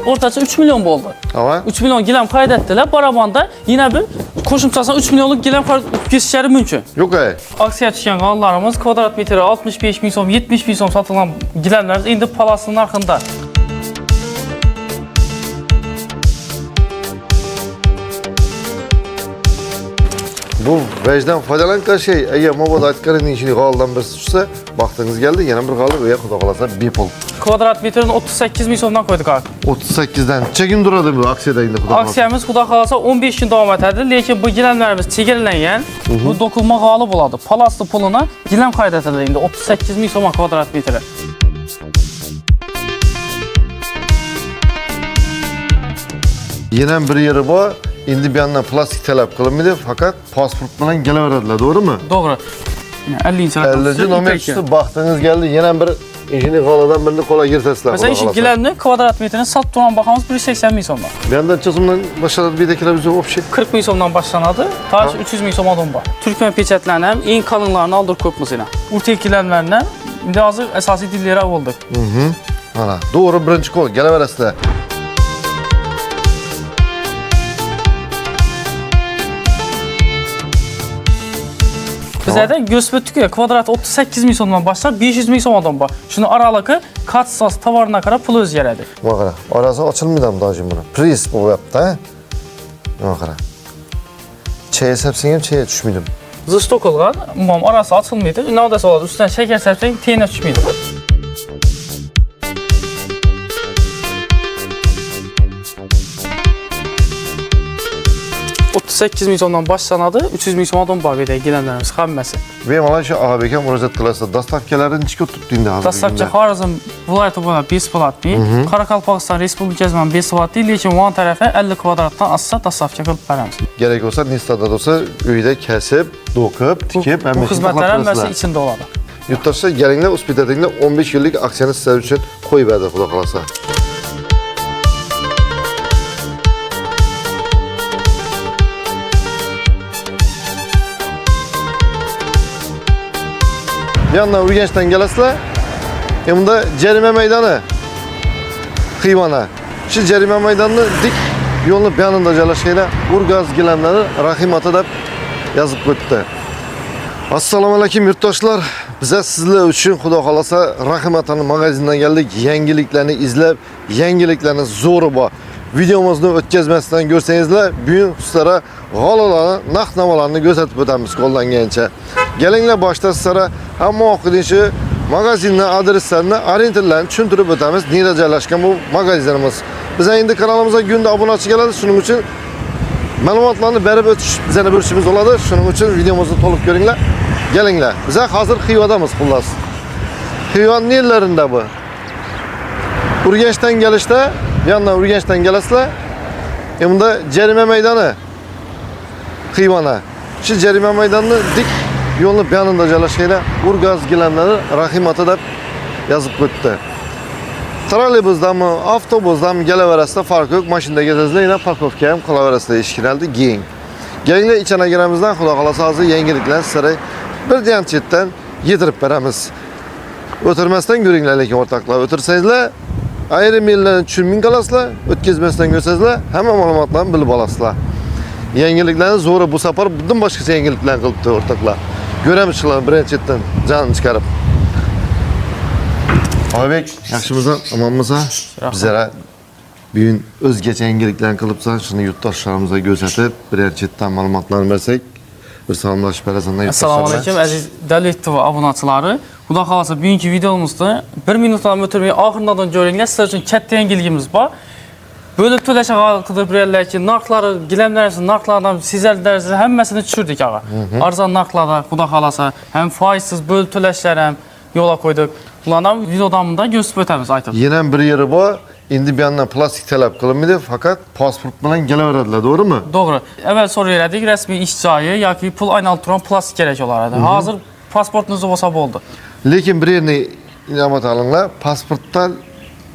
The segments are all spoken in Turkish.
Ortaca 3 milyon oldu. Ama 3 milyon gilam kaydettiler. Barabanda yine bir koşumçasına 3 milyonluk gilam geçişleri mümkün. yok Aksiya düşen qallarımız kvadrat metre 65 bin som, 70 bin som satılan gilamlarımız indi palasının arxında. bu vecdan faydalanılan şey, eğer mabada aytkanın işini qaldan bir tutsa, vaxtınız geldi, yana bir qalıb, öyə xuda qalasa bir pul. Kvadrat metrenin 38 bin somdan koyduk abi. 38'den. Çekin duradı bu aksiyada indi xuda qalasa. Aksiyamız xuda qalasa 15 gün davam etədir. Lakin bu gilamlarımız çegirilən bu dokunma qalıb oladı. Palaslı puluna gilam kaydetilir indi 38 bin soma kvadrat metre. Yenen bir yeri bu, indi bir yandan plastik talep kılınmadı fakat pasport bilen geleverdiler, doğru mu? Doğru. 50. 50. nomer üstü baktığınız geldi, yenen bir işini koladan birini kola girsesler. Mesela işin gilamını kvadrat metrenin sat duran baxamız 180 bin somdan. Bir yandan çözümden başladı bir dekiler bize opşi. 40 bin somdan başlanadı, tarih 300 bin soma don var. Türkmen peçetlərinin en kalınlarını aldır kopmasıyla. Urtek gilamlarla indi hazır əsasi dillərə oldu. Hala, doğru birinci kol, geleverdiler. Bizlərdə göstərdük ki, kvadrat 38 bin somdan başlar, 500 bin somadan var. Şunu aralıqı katsas tavarına kadar pul özgərədir. Bakara, arası açılmıyor mu dacım bunu? Pris bu yaptı ha? Bakara. Çeye sepsingim çeye düşmüydüm. Zıstok olğan, arası açılmıydı. Nədəsə oladı, üstündən şəkər səpsən teynə düşmüydü. 38 bin somdan başlanadı, 300 bin somadan var verək giləmlərimiz, xəmməsi. Benim olan şu ağabeyken müracaat kılarsa, dastavkelerin içki tuttu indi hazır. Dastavka Xarızm vilayəti boyunca 5 plat değil, Karakalpaqistan Respublikasından 5 plat değil, lakin o an tərəfə 50 kvadratdan azsa dastavka qılıb verəmiz. Gerek olsa Nistada da olsa öyde kesip, dokup, tikip, Bu xidmətlər həmməsi içində oladı. Yurttaşlar gelinle uspitadinle 15 yıllık aksiyonu sizler için koyu verdi xuda qalasa. Bir yandan Urgenç'ten gelesler, bunda cerime meydanı, Xivana. Şu cerime meydanını dik yolun bir yanında calaşıyla Urgaz gilenleri Rahim Ata yazıp gitti. Assalamu alaikum yurttaşlar. Bize sizler için xudo qalasa Rahim Ata'nın magazinden geldik. Yengiliklerini izlep, yengiliklerini zoru bu. Videomuzni o'tkazmasdan görsenizler, bugün sizlere g'alalarni, naqd-navolarni ko'rsatib o'tamiz qo'ldan kelgancha. Kelinglar boshda sizlere hamma o'qituvchi magazinni adreslarini, orientirlarini tushuntirib o'tamiz. Nerede joylashgan bu magazinimiz. Biz endi kanalimizga kunda obunachi keladi, shuning uchun ma'lumotlarni berib o'tish bizning bir ishimiz bo'ladi. Shuning uchun videomizni to'liq ko'ringlar. Kelinglar. Biz hozir Xivadamiz xullas. Xivaning yerlarida bu. Urgenç'ten gelişte, bir yandan Urgenç'ten gelesler, bunda cerime meydanı, Xivana. Şu cerime meydanını dik yolun bir yanında calaşıyla Urgaz gilenleri Rahim Ata yazıp gitti. Trolleybusdan mı, avtobusdan mı geleverasında farkı yok. Maşında gezesinde yine parkovkaya hem kalaverasında işkineldi, giyin. Gelinle içine giremizden xuda qalasa hazır yengilikler sizlere bir diyen çetten yedirip veremiz. Ötürmezden görünler lekin ortaklar. Ötürsenizler ayrım yerlerini tushunmay qalasizlar, o'tkazmasdan ko'rsangizlar, hamma ma'lumotlarni bilib olasizlar. Yangiliklarni zo'ri bu safar bundan boshqacha yangiliklar qilibdi o'rtoqlar. Ko'ramizlar birinchidan jonini chiqarib. Oybek, yaxshimisan, omonmisan? Bizlara bugun o'zgacha yangiliklarni qilibsan, shuni yurtdoshlarimizga ko'rsatib, birinchidan ma'lumotlarni bersak, bir salomlashib berasan. Assalomu alaykum aziz Davlet TV obunachiları. Xudo xolasa bugungi videomizda 1 minutdan o'tmay oxiridan ko'ringlar. Sizlar uchun katta yangiligimiz bor. Bo'lib to'lash qilib berayotgan narxlari, gilamlarning narxlaridan sizlar hammasini tushirdik ağa. Arzon narxlarda xudo xolasa ham foizsiz bo'lib to'lashlar ham yo'lga qo'ydik. Ularni ham videoda ko'rsatib o'tamiz aytib. Yana bir yeri bor. Endi bir yandan plastik talep kılınmadı fakat pasport bilan geleverdiler, doğru mu? Doğru. Evvel soruyorlardık resmi iş joyi yoki pul aynaltıran plastik gerek olardı. Hazır pasportunuz olsa bo'ldi. Lekin bir yerini inomat alinglar, pasportdan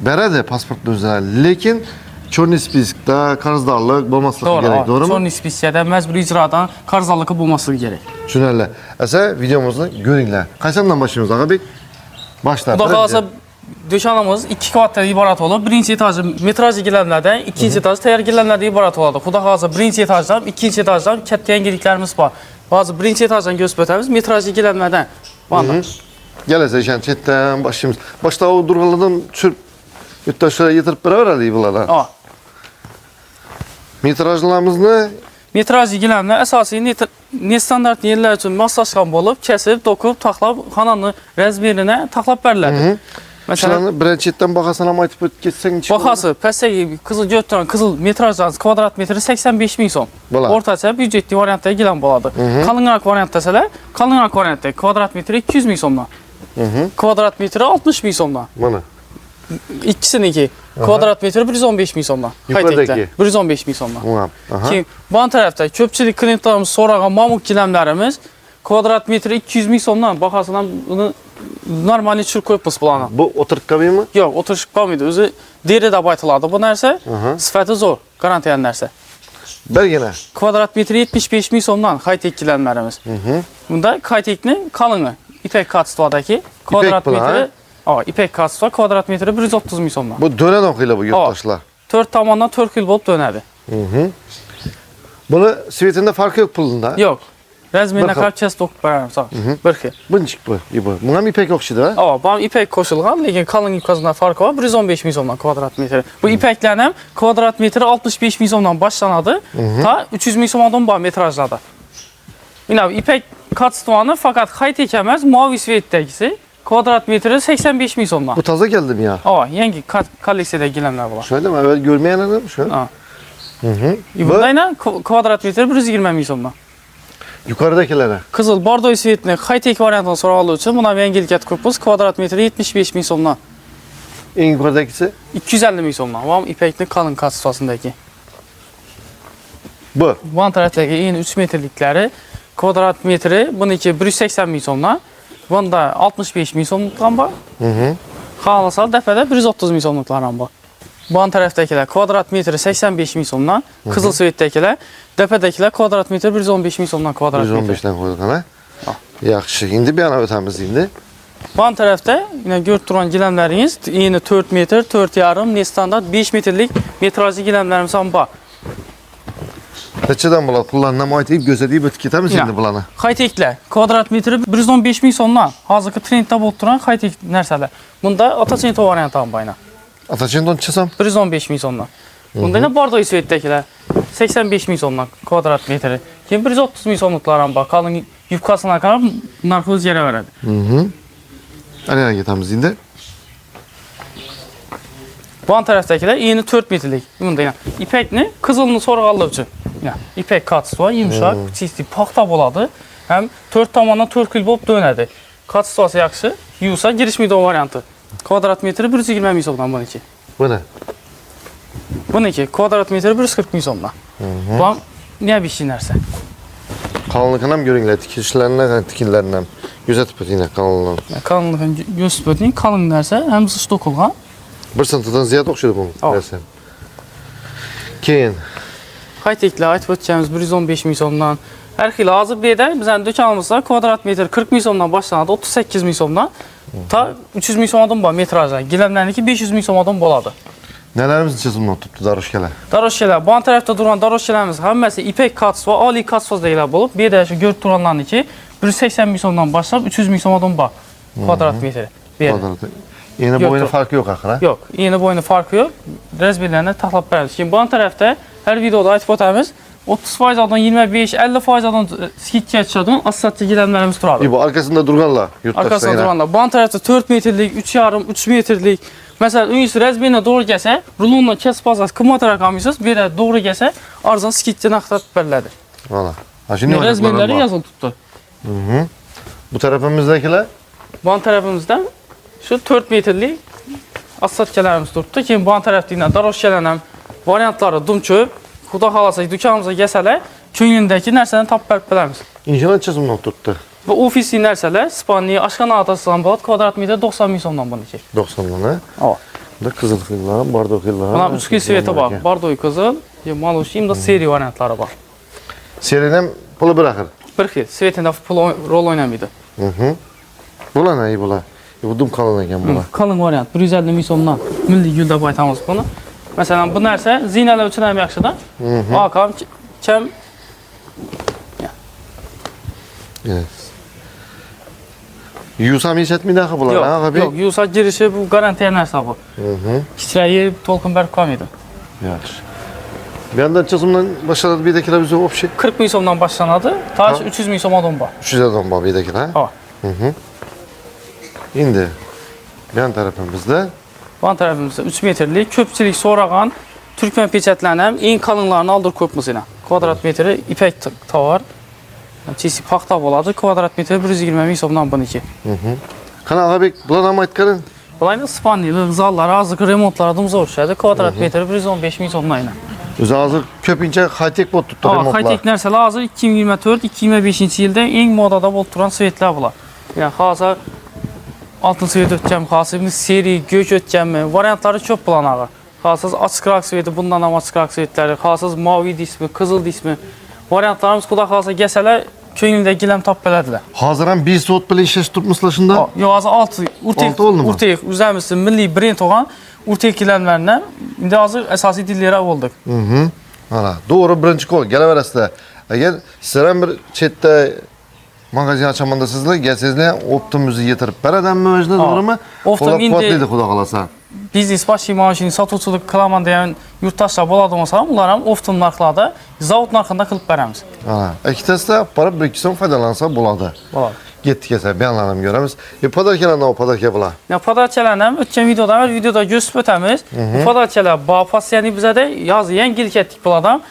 beradi pasportni o'zini. Lekin chorniy spiskda qarzdorlik bo'lmasligi kerak, doğru mu? Chorniy spiskda majburiy ijrodan qarzdorligi bo'lmasligi kerak. Tushunarli. Asa videomizni ko'ringlar. Qachondan boshlaymiz Ag'abek? Başlar. Xudo xolasa dükkanımız 2 kvadratdan ibarat olur. Birinci etajı metraj gilenlerden, ikinci etajı tayyor gilenlerden ibarat olur. Xudo xolasa birinci etajdan, ikinci etajdan katta yangiliklarimiz var. Bazı birinci etajdan gösterib ötamiz, metrajlı gilenlerden. Gələcək işən çətdən başımız. Başda o durğalardan çürp yurttaşlara yetirib beraberəlik bunlardan. Aa. Metrajlarımız ne? Metrajlı gilenler əsası nestandart yerlər üçün masajkan olub, kəsib, dokub, taxlab, xananın rəzmerinə taxlab bərlədir. Şuranı birinci çətdən baxasan ama aytıp geçsen içi. Baxası, pəsəyi qızıl götürən qızıl metrajlarınız kvadrat metri 85 min son. Bula. Ortaça büdcetli variantda gilen boladır. Kalınrak variantda sələ, kalınrak variantda kvadrat metri 200 min sondan. Kvadrat metri 60 min sondan. Bana. İkisiniki kvadrat metri 115 min sondan. Yukarıdaki? 115 min sondan. Aha. Ki, bu tərəfdə köpçülük klientlarımız sorağa mamuk giləmlərimiz kvadrat metri 200 min sondan. Baxasından bunu normal çür koyubuz bulana. Bu oturuq qabi mi? Yox, oturuşub qalmaydı. Özü deri də baytıladı bu nərsə. Sifəti zor, garantiyan nərsə. Belgene. Kvadrat metri 75 min sondan high-tech gilenlerimiz. Bunda high-tech'nin kalını. İpek katstvadaki kvadrat metri. İpek katstva kvadrat metri 130 min sondan. Bu dönen okuyla bu yurttaşlar. 4 tamandan 4 kil bolup dönədi. Bunu svetinde farkı yok pulunda. Yox. Rəzmində qarab kəs dokub bərəm sağ. Bırxı. Bunçik bu. Buna mı ipek okşidir ha? Bana ipek koşulğan, lakin kalın ipkazında farkı var. 115 min sondan kvadrat metri. Bu ipəklərim kvadrat metri 65 min sondan başlanadı. Ta 300 min sondan var metrajlarda. Yine ipek katstvanı fakat high-tech əməz mavi svetdəkisi kvadrat metri 85 min sondan. Bu taze geldim ya. Yengi kolleksiyada gelenler var. Şöyle mi? Evvel görmeyen adam şu. Bunda yine kvadrat metri 120 min sondan. Yukarıdakilere. Kızıl bordo svetini high-tech variantını soralı için buna yengilik kupuz kvadrat metri 75 min sondan. En yukarıdakisi? 250 min sondan. Vam ipekli kalın katstvasındaki. Bu. Van tərəfdəki eyni 3 metrlikləri kvadrat metri bununki 180 min sondan. Bunda 65 min sonluqdan var. Xalasal dəfədə 130 min sonluqlardan var. Van tərəfdəkilər kvadrat metri 85 min sondan. Qızıl svetdəkilər dəfədəkilər kvadrat metri 115 min sondan kvadrat metri. 115'den koyduk ana. Yaxşı. İndi bir ana ötemiz indi. Van tərəfdə yine görüb duran giləmləriniz eyni 4 metr, 4,5 nestandart 5 metrlik metrajlı giləmlərimiz var. Neçədən bular pullarına aytayıb gözədiyib ötüb getəmiz indi bulanı? High-tech'lər kvadrat metri 115 min sondan hazırki trenddə olub duran high-tech nərsələr. Bunda Ataçento variantı bayına. Ataçenton çıxsam? 115 min sondan. Bunda yine bordo svetdəkilər 85 min sondan kvadrat metri. Kim 130 min sonluqlardan bax, kalın yufkasına qalıb narkoz yerə verədi. Əliyyə getəmiz indi. Van tərəfdəkilər eyni 4 metrlik. Bunda yine ipəkni qızılını sorğalıq üçün. İpək katstva, yumuşaq, çisti, paxta boladı. Həm 4 tamandan 4 kil olub dönədi. Katstvası yaxşı, yusa girişmiydi o variantı. Kvadrat metri 120 min sondan bununki. Bu ne? Bununki kvadrat metri 140 min sondan. Bu niyə bir şey nərsə? Kalınlıqına mı görünlər? Tikilişlərinə, tikillərinə. Gözə tüpət yine kalınlığın. Kalınlığın göz tüpətinin kalın nərsə, həm zış dokulğan. Bir sıntıdan ziyad oxşudu bunu. Dersen. Keyin. High-tech'lə aytıb ötəcəyimiz 115 min sondan. Hər xil hazır bir-də bizən dükkanımızda kvadrat metri 40 min sondan başlanadı, 38 min sondan. Ta 300 min sondan var metrajlar. Giləmlərinki 500 min sondan boladı. Nələrimiz neçəsindən tutdu daroşkələr? Daroşkələr, bu tərəfdə duran daroşkələrimiz həmməsi ipək katsva, ali katsva ilə olub. Bir də şu görüb duranların ki 180 min sondan başlayıb 300 min sondan var kvadrat metri. Yeni boyunu farkı yok axıra? Yox, yeni boyunu farkı yox. Rəzmirlərinə taxlab bərədir. Şimdi bu tərəfdə hər videoda aytıb ötəmiz 30% adın 25, 50% adın skitçiyə çıxadın, asatçı giləmlərimiz duradı. Bu arkasında durğanla yurttaşlar. Arkasında durğanla. Bu tərəfdə 4 metrlik, 3,5, 3 metrlik. Məsələn, üyüsü rəzmirlə doğru gəlsə, rulonla kəsb azaz, qımata rəqamısız, bir də doğru gəlsə, arzan skitçini axtarıb bərlədir. Valla. Rəzmirləri yazılı tutdu. Bu tərəfimizdəkilər? Bu tərəfimizdən şu 4 metrlik asatçələrimiz tutdu ki, bu tərəfdə daroşkələnəm variantları dumçöp, Xuda xalasa dükkanımıza gəlsələr, köyündəki nərsədən tap bərpələmiz. İnşallah çözümdən tutdu. Bu ofisi nərsələr, Spaniya, Aşqan Adasıdan balat, kvadrat metri 90 min sondan bunu ki. 90'dan ha? O. Bu da kızıl xillar, bardo xillar. Buna 3 sveti var, bardoy qızıl, maluşiyim da seri variantları var. Seriden pulu bırakır. Bir xil, svetində pul rol oynamıydı. Bula nə iyi bula? Bu dum kalın ekan bula. Kalın variant 150 ming so'mdan milliy gulda aytamiz buni. Masalan, bu narsa zinalar uchun ham yaxshi-da. Aqam kam. Yes. Yusam yetmidi axı bular, ha, abi? Yo'q, yuvsa girishi bu garantiya narsa bu. Kichrayib, to'lqin berib qolmaydi. Yaxshi. Bu yerdan çözümden başladı bir dakika bize opşi. 40 ming so'mdan boshlanadi, tash 300 ming so'mdan bor. 300 adam var bir dakika, ha? Ha. Endi yan tarafımızda Bu tarafımızda 3 metrlik ko'pchilik so'ragan Türkmen pechatlarini ham eng qalinlarini oldirib ko'pmiz yana. Kvadrat metri ipek tovar. Chisi paxta bo'ladi, kvadrat metri 120 ming so'mdan buniki. Qana Ağabek bular ham aytganin. Bularning Ispaniyalik zallar, hozirgi remontlarda o'xshaydi. Kvadrat metri 115 ming so'mdan yana. O'zi hozir ko'pincha high-tech bo'lib turibdi remontlar. High-tech narsalar hozir 2024-2025-yilda eng modada bo'lib turgan svetlar bular. Yani hozir altın svet o'tgan, hozir seri go'ch o'tganmi, variantlari ko'p bularning. Hozir ochiqroq sveti, bundan ham ochiqroq svetlari, hozir mavi dismi, qizil dismi. Variantlarimiz xudo xolasa kelsalar ko'ngilda gilam topiladilar. Hozir ham 5 soat bilan ishlash turibmisizlar shunda? Yo'q, hozir 6 Urtek o'zimiz milliy brend olgan Urtek gilamlarni endi hozir asosiy dillera bo'ldik. Mana, to'g'ri birinchi qo'l kelaverasizlar. Agar sizlar ham bir chetda magazin ochaman desizlar, kelsangizlar optimimizni yetirib beradanmi o'zida, to'g'rimi? Optim endi xudo xolasa. Biznes başı maaşını satuvchilik qilaman degan yurtdoshlar bo'ladi bo'lsa, ular ham optim narxlarda, zavod narxida qilib beramiz. Ha, ikkitasida borib 1-2 so'm foydalansa bo'ladi. Bo'ladi. Getdik esa beyanlarni ko'ramiz. Podarkalardan o podarka bular. Ya podarkalarni ham o'tgan videoda ko'rsatib o'tamiz. Podarkalar bopasiyani bizada yangilik etdik bulardan.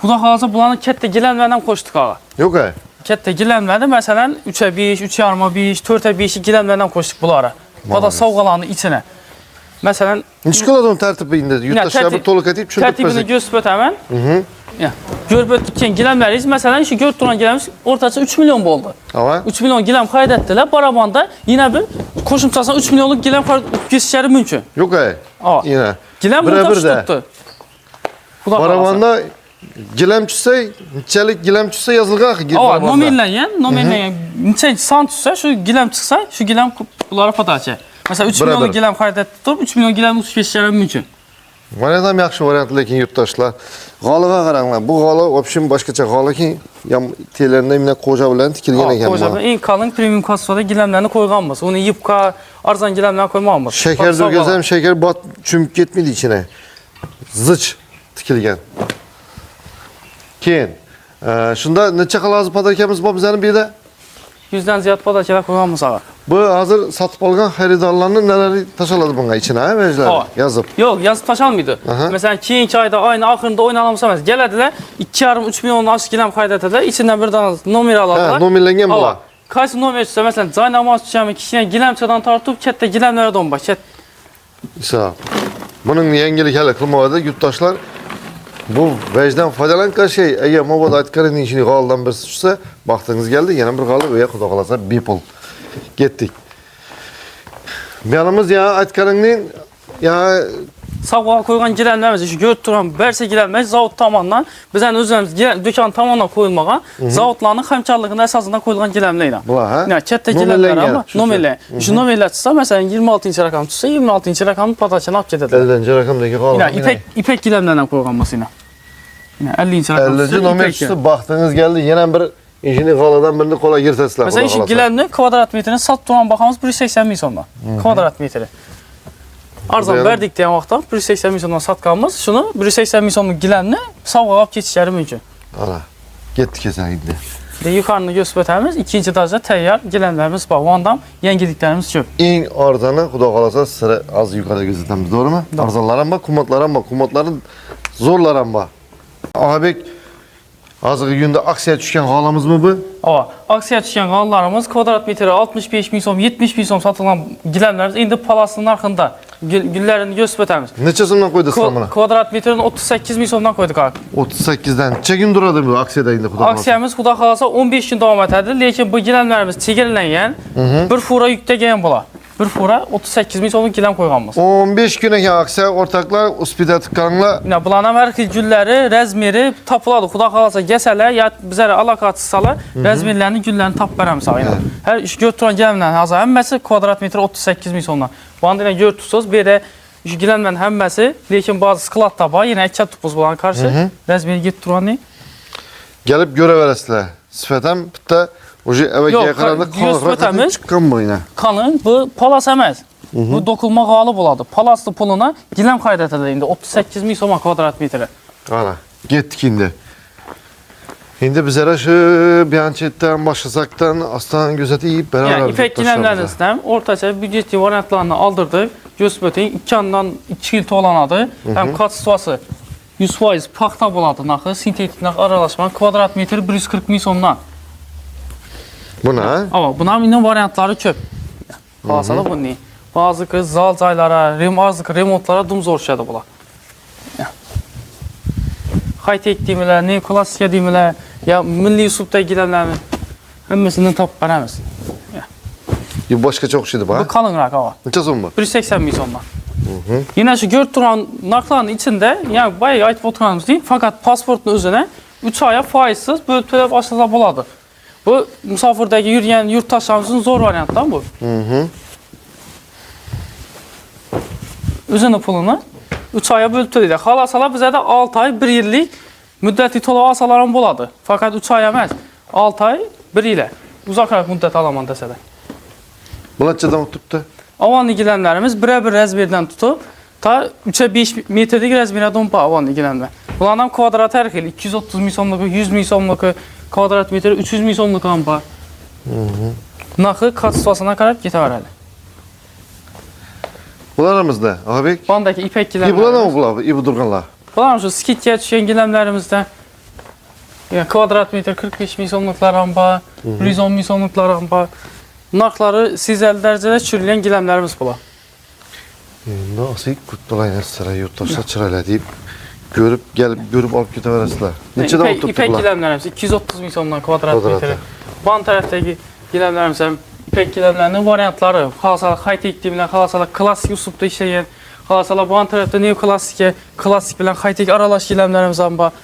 Xudo xolasa bularni katta gilamlardan ham qo'shdik ağa. Yo'q ay. Katta gilamlarni masalan 3'e 5, 3,5, 5, 4'e 5 gilamlardan qo'shdik bulara. Poda sovg'alarni ichine. Masalan, necha qiladi uni tartibini yurtdoshlar bir to'liq aytib tushuntirib bersak. Tartibini ko'rsatib o'taman. Ya, ko'rib o'tgan gilamlaringiz masalan shu ko'rib turgan gilamimiz o'rtacha 3 million bo'ldi. Ava? 3 million gilam qaydatdilar. Barabanda yana bir qo'shimchasini 3 millionlik gilam kesishlari mumkin. Yo'q ay. Yana. Gilam o'rtacha tutdi. Barabanda gilam tushsa, nechalik gilam tushsa yozilgan barabanda. Nomerlangan, necha son tushsa, shu gilam chiqsa, shu gilam ular podacha. Mesela 3 milyonluk gilam qaydatib turib, 3 million gilam o'tkazishlari mumkin. Variant ham yaxshi variant, lekin yurtdoshlar. G'oliga qaranglar. Bu g'oli option boshqacha g'oliki, telerinde mina qo'ja bilan tikilgan ekan. Qo'ja bilan eng qalin premium kassada gilamlarni qo'yganmiz. Uni yupqa, arzon gilamlarni qo'ymaganmiz. Shakar dog'azam shakar bot cho'mib ketmaydi ichine. Zich tikilgan. Keyin shunda necha xil podarkamiz bor bizning bu yerda? 100 dan ziyod podarkalar qo'yganmiz ağa. Bu hozir sotib olgan xaridorlarning nalari tashaladi bunga ichine, ha, vejlar yozib. Yo'q, yozib tashalmaydi. Masalan, keyingi oyda oyning oxirida o'ynalamasa emas, keladilar, 2,5-3 million osh gilam qaydatadilar, ichidan bir dona nomer oladilar. Ha, nomerlangan bular. Qaysi nomer tushsa, masalan, joy namoz tushami, kichkina gilamchadan tortib, katta gilamlardan boshlab. Isa. Buning yangilik hali qilmadi yurtdoshlar. Bu vejdan foydalangan şey, agar mobodo aytganingiz ishini g'oldan birisi tushsa, vaqtingiz keldi, yana bir g'olib o'ya xudo xolasa bepul. Getdik. Beyanımız ya aytganingning ya sovg'a qo'ygan gilamlarimiz shu ko'rib turan barcha gilamlar zavod tomonidan bizning o'zimiz do'kon tomonidan qo'yilmagan, zavodlarning hamkorligini asosida qo'yilgan gilamlar. Bular ha? Ya katta gilamlar ama nomerlar. Shu nomerlar tutsa, masalan 26-rakam tutsa, 26-rakamni podachani olib ketadi. 50-rakamdagi g'olib. Ya ipek gilamlardan qo'ygan bo'lsa. Ya 50-rakam. 50-nomer tutsa, vaqtingiz keldi, yana bir İşini g'oladan birini qo'la yirtasizlar. Mesela şu gilamni kvadrat metrini sotib turgan bahamız 180 ming so'mdan. Kvadrat metri. Arzon berdik degan vaqtda 180 ming so'mdan sotganmiz. Shuni 180 ming so'mlik gilamni sovg'a olib ketishlari mumkin. Ana. Ketdik esa endi. Yuqorini ko'rsatib o'tamiz. Ikkinchi darajada tayyor gilamlarimiz bor. Ondan yangiliklarimiz ko'p. Eng arzoni xudo xolasa sizlar az yuqorida ko'rsatamiz, to'g'rimi? Arzonlar ham bor, qimmatlar ham bor, qimmatlarning zo'rlar ham bor. Ağabek hozirgi kunda aksiya tushgan g'olimizmi bu? Aksiya tushgan g'ollarimiz kvadrat metri 65 ming so'm, 70 ming so'm sotilgan gilamlarimiz endi palasning narxida gullarini ko'rsatib o'tamiz. Necha so'mdan qo'ydingizlar buni? Kvadrat metrini 38 ming so'mdan qo'ydik abi. 38 dan. Necha kun turadi bu aksiyada endi xudo xolasa? Aksiyamiz xudo xolasa 15 kun davom etadi, lekin bu gilamlarimiz chegaralangan, bir fura yukdagan bo'ladi. bir fura 38 min so'mlik gilam qo'yganmiz. 15 güne aksiya ortaklar uspida tıkanla. Ya bularning har xil gulları, razmeri topiladi. Xudo xolasa kelsalar, ya bizlar aloqa qilsalar, razmerlarni, gullarni topib beramiz aynan. Har ish ko'rib turgan gilamlar hozir hammasi kvadrat metr 38 min so'mdan. Bu anda ko'rib tursangiz, bu yerda ish gilamlarning hammasi, lekin ba'zi skladda bor, yana ikkita tupuz bilan qarshi razmeri yetib turgani. Gelip göreveresizler. Sifetem bitta oje evvelkiye kararında kalın çıkan bu yine. Kalın, bu palas emas. Bu dokunma qalı buladı. Palaslı puluna gilam qaydat edildi. 38 min so'm kvadrat metre. Ana, gittik indi. Şimdi bizlere şu biyançetten başlasaktan aslan gözeti yiyip beraber. Yani ipek gilamlarınızdan ortaça büdjetli variantlarını aldırdık. Gösbötün 2 yandan 2 yıl olanadı. Hem kat sıvası 100% paxta buladı naxı, sintetik naxı aralaşma kvadrat metre 140 min so'mdan. Bu ne? Ama bunun variantları köp. Qalsa da bu ne? Bazı zal caylara, remontlara dum zor şeydir bular. High-tech deyimlər, ne klassik deyimlər, ya milli üslubda gilamlarni hammasidan topib beramiz. Bu başka çok şeydi bak. Bu kalınroq hava. Neçə so'm bu? 180 min so'mdan. Yine şu görüp duran narxların içinde, yani bayağı aytib oturganımız değil, fakat pasportun özüne 3 aya faizsiz bölüp төлep açılsa boladı. Bu musafirdagi yürüyen yurttaşlarımızın zor variantdan bu. Özünün pulunu 3 aya bölüp төлeydi. Xalasalar bizə də 6 ay 1 illik müddətli to'lov alsalar boladı. Fakat 3 ay emas, 6 ay 1 ilə uzaqroq müddət alaman desələr. Bulatçadan tuttu. Avan ilgilenlerimiz birebir razmerden tutup ta 3'e 5 metrelik razmerden bu avan ilgilenme. Bunlardan kvadrat her xil 230 min so'mluq, 100 min so'mluq, kvadrat metre 300 min so'mluq ham bor. Naxı kat sıvasına qarab ketaveradi. Bularımızda abi. Bandaki ipek gilamlar. Bular mı bular? İyi budurganlar. Bular şu skitga tushgan gilamlarimizda ya kvadrat metre 45 min so'mluqlar ham bor, 110 min so'mluqlar ham bor. Narxları sizəli dərəcədə çürülən giləmlərimiz bula. Nasıl kutlulayın sıra yurttaşlar çırayla deyip görüp alıp gideveresizler. Neçədən oturtdu İpek bunlar? giləmlərimiz 230 min so'mdan kvadrat metre. Ban tərəfdəki giləmlərimiz həm ipek giləmlərinin variantları, xalasalar high-tech deyimlər, xalasalar klassik üslubda işləyən, xalasalar ban tərəfdə neoklassik, klassik bilən high-tech aralaş giləmlərimiz ham var.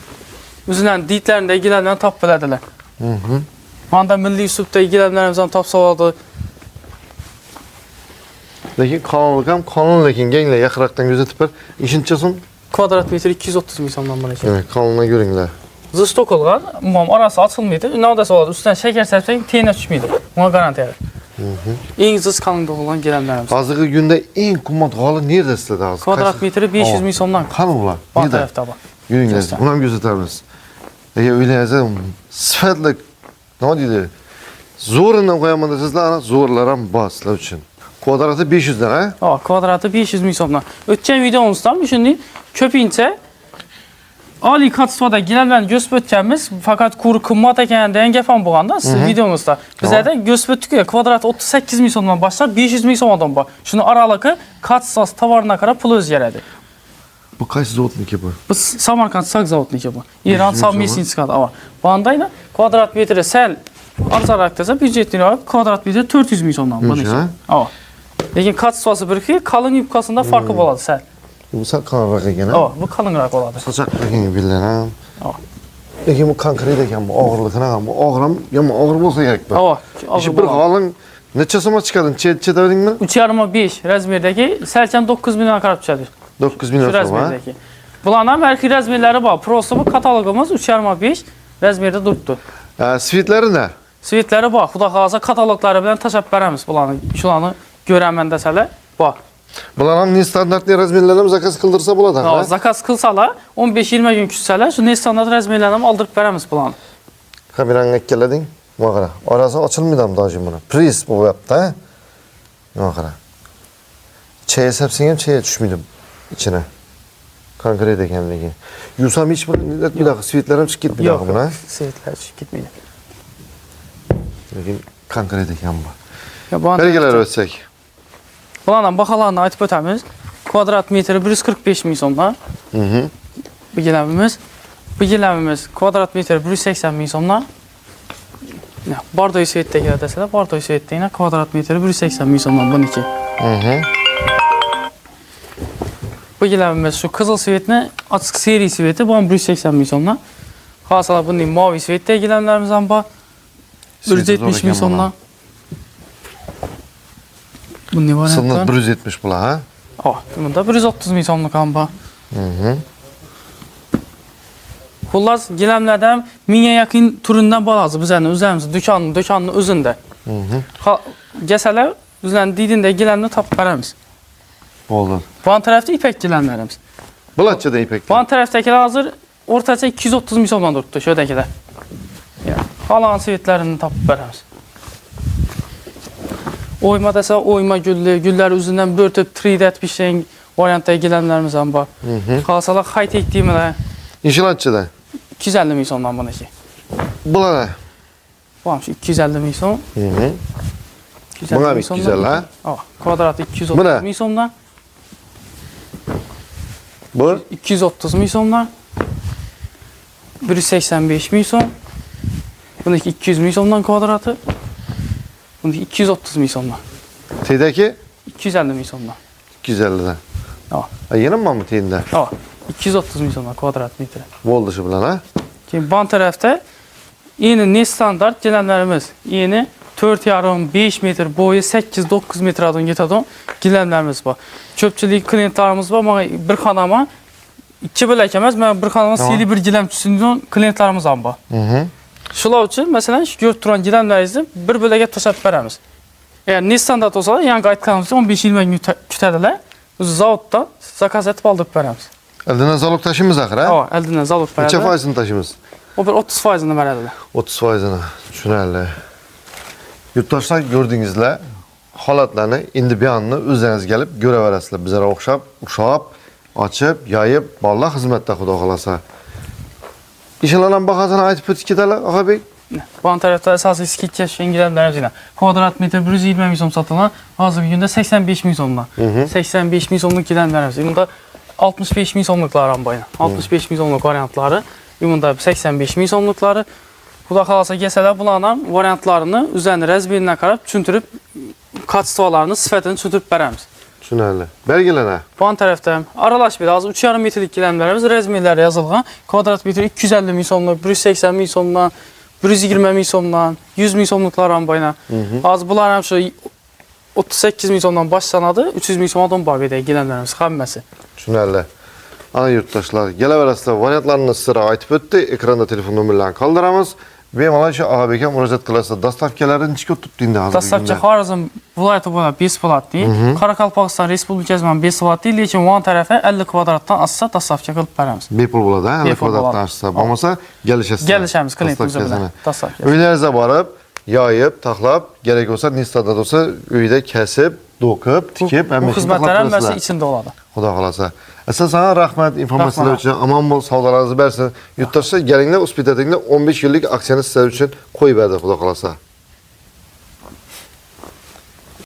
Üzündən ditlərində giləmlərini tap bilədilər. Banda milli üslubda giləmlərimizdən tapsa oldu. Lakin kanunlukam kanun lakin gençler yakıraktan gözetip ver. İşin çasın. Kvadrat metre 230 min so'mdan bana. Evet kanuna görünler. Zıstok olgan, arası açılmaydı. Nəvdəsə oldu. Üstündən şəkər səpsək teyinə düşməydi. Ona garanti verir. En zıs kalınlığı olan giləmlərimiz. Hazırki günde en kumat halı nerede istedi az? Kvadrat metre 500 min so'mdan. Kanunlar. Ban tərəfdə var. Görünler. Buna mı gözetebiliriz? Öyle yazalım. Sıfatlık ne dedi? Zorundan koyamanda sizler zorlaran baslar için. Kvadratı 500 lira. Ha, kvadratı 500 min so'mdan. Ötken videomuzdan düşündük. Köpüyünçə Ali katsvada giləmlərini göstərib ötkənmiz. Fakat kuru qımmat ekəndən gəfən boğanda siz videomuzda. Bizə də göstərdik ki, kvadrat 38 min so'mdan başlar, 500 min so'mdan var. Şunu aralıqı katsvas tavarına qara pul özgərədi. Bu kaç zotlu ki bu? Bu Samarkand saq zavodlu ki bu. İran savmesini çıxadı. Ama bu andayla kvadrat metre səl arzaraq desa büdjetini alıb kvadrat metre 400 min so'mdan. Bu neçə? Ama. Lakin katsvası bir ki, kalın yubkasında farkı boladı səl. Bu kanunrak eken ha? Bu kalınraq oladı. Saçak eken bilən ha? Lakin bu konkret eken bu ağırlıqına bu ağıram ama ağır olsa gerek bu. İşte bir halın neçə soma çıxadın? Çedəvərin mi? 3,5 razmerdəki səlçən 9 milyon qarab düşədir. 9 milyon soma. Bunlardan bəlkə razmerləri var. Prosto bu kataloqumuz 3,5 razmerdə durubdur. Svitləri nə? Svitləri var. Xuda xalasa kataloqları bilən təşəbbüs verəmiz bulanı. Şulanı görən məndəsələ var. Bunlar ne standartlı razmerlərdən zakaz kıldırsa buladı ha? Zakaz kılsalar 15-20 gün küssələr şu ne standart razmerlərdən aldırıb verəmiz bulanı. Kameranı ekkeledin. Bakara. Arası açılmıydı daha şimdi buna. Pris bu yaptı ha? Bakara. Çaya sepsiyem çaya düşmüydüm içine. Konkret ekenliği. Yusam hiç bir dakika svitlerim çık git bir dakika buna. Yok, svitler çık gitmeydi. Lakin konkret eken bu. Belgeler ötsek. Bunlardan baxalarını aytib ötəmiz. Kvadrat metre 145 min so'mdan. Bu giləmimiz. Bu giləmimiz kvadrat metre 180 min so'mdan. Bardoy svetdə gələ desələr, bardoy svetdə yenə kvadrat metre 180 min so'mdan bununki. Bu giləmimiz şu qızıl svetini, açıq seri sveti, bu 180 min somdan. Xasalar bunun mavi svetdə giləmlərimiz var. 170 min somdan. Bu ne var Sınır hatta? 170 bula ha? Bunda 130 min somluq amba. Bunlar giləmlərdən 1000-yə yaxın türündən balazı bizənin üzərimizdə, dükkanın özündə. Gəsələr üzərin didində giləmini tapıb verəmiz. Oldu. Bu an tərəfdə ipək giləmlərimiz. Bulatçıda ipek. Bu an tərəfdəkilər hazır ortaca 230 min somdan durubdu şöydəkilər. Halan svetlərini tapıb verəmiz. Oyma desə, oyma güllər üzündən börtüb 3D bir şeyin variantda giləmlərimiz var. Xasalar high-tech deyimlər. İnşaatçıda. 250 min somdan buna ki. Bula ne? Bu 250 min som. Buna 250 ha? Kvadratı 230 min somdan. Bu? 230 min somdan. 185 min som. Bundaki 200 min somdan kvadratı. Bundaki 230 min somdan. Teydeki? 250 min somdan. 250'den. Yeni mi mı teyinde? 230 min somdan kvadrat metre. Bol dışı bulan ha? Şimdi ban tərəfdə yeni ne standart giləmlərimiz. Yeni 4,5 metr boyu 8-9 metr adın getadon giləmlərimiz var. Köpçülük klientlarımız var. Bana bir xanama 2 bölək eməz. Mən bir xanama sili bir giləm düşündüyün klientlarımız var. Şular üçün, məsələn, görüb duran giləmlərimizi bir böləkə təsəb verəmiz. Eğer ne standart olsa da, yani qayıtqanımızda 15-20 gün kütədilər. Zavoddan zakaz etib aldıb verəmiz. Eldinden zalog taşımız akır ha? Eldindən zalog verədir. Neçə faizini taşımız? O bir 30%'ını verədirlər. 30 faizini. Şunayla. Yurttaşlar gördüğünüzle halatlarını indi bir anını üzeriniz gelip göreverəsiniz. Bizlere uşaq, açıp, yayıp, vallahi hizmette xuda qalasa. İşinlərlə baxasına aytıb ötükədələr, ağa bey? Bu an tərəfdə əsası skit yaşayan giləmlərimiz ilə. Kvadrat metr 120 min som satılan, hazır bir gündə 85 min somdan. 85 min somluq giləmlərimiz. Bunda 65 min somluqlar ambayla. 65 min somluq variantları. Bunda 85 min somluqları. Xuda qalasa gəlsələr bunlarla variantlarını üzərini rəzbelindən qarab, çüntürüb, kaçıstvalarını, sifətini çüntürüb verəmiz. Şunayla. Belgelənə. Bu an tərəfdə aralaş bir azı 3,5 metrlik giləmlərimiz rəzmilərə yazılğan. Kvadrat metr 250 min somdan, 180 min somdan, 120 min somdan, 100 min somluqlar ambayla. Az bunlar həmişə 38 min somdan başlanadı, 300 min somdan babidə giləmlərimiz xəmməsi. Şunayla. Ana yurttaşlar, gələverəsiniz variantlarını sıra aytıb ötdü. Ekranda telefon nömrələrini qaldıramız. Benim alayışa ağabeyken müracaat kılarsa dastavkelerin çıkıp tuttuğunda hazır Dastavka Xorazm vilayəti boyunca 5 plat deyil. Karakalpaqistan Respublikasından 5 plat deyil. Lakin o tərəfə 50 kvadratdan azsa dastavka qılıb verəmiz. Bepul buladı ha? 50 kvadratdan azsa. Olmasa gəlişəsiz. Gəlişəmiz klientimizə belə. Dastavka. Öylərinizə varıb, yayıb, taxlab, gerek olsa, nistada da olsa öydə kəsib, dokub, tikib, bu xidmətlərin bəsi içində oladı. Xuda qalasa. Əsas sana rəhmət, informasiyalar üçün, aman bol, savdalarınızı bərsin. Yurttaşlar, gəlinlə, uspitədinlə 15 yıllık aksiyonu sizlər üçün qoyub verdi, xuda qalasa.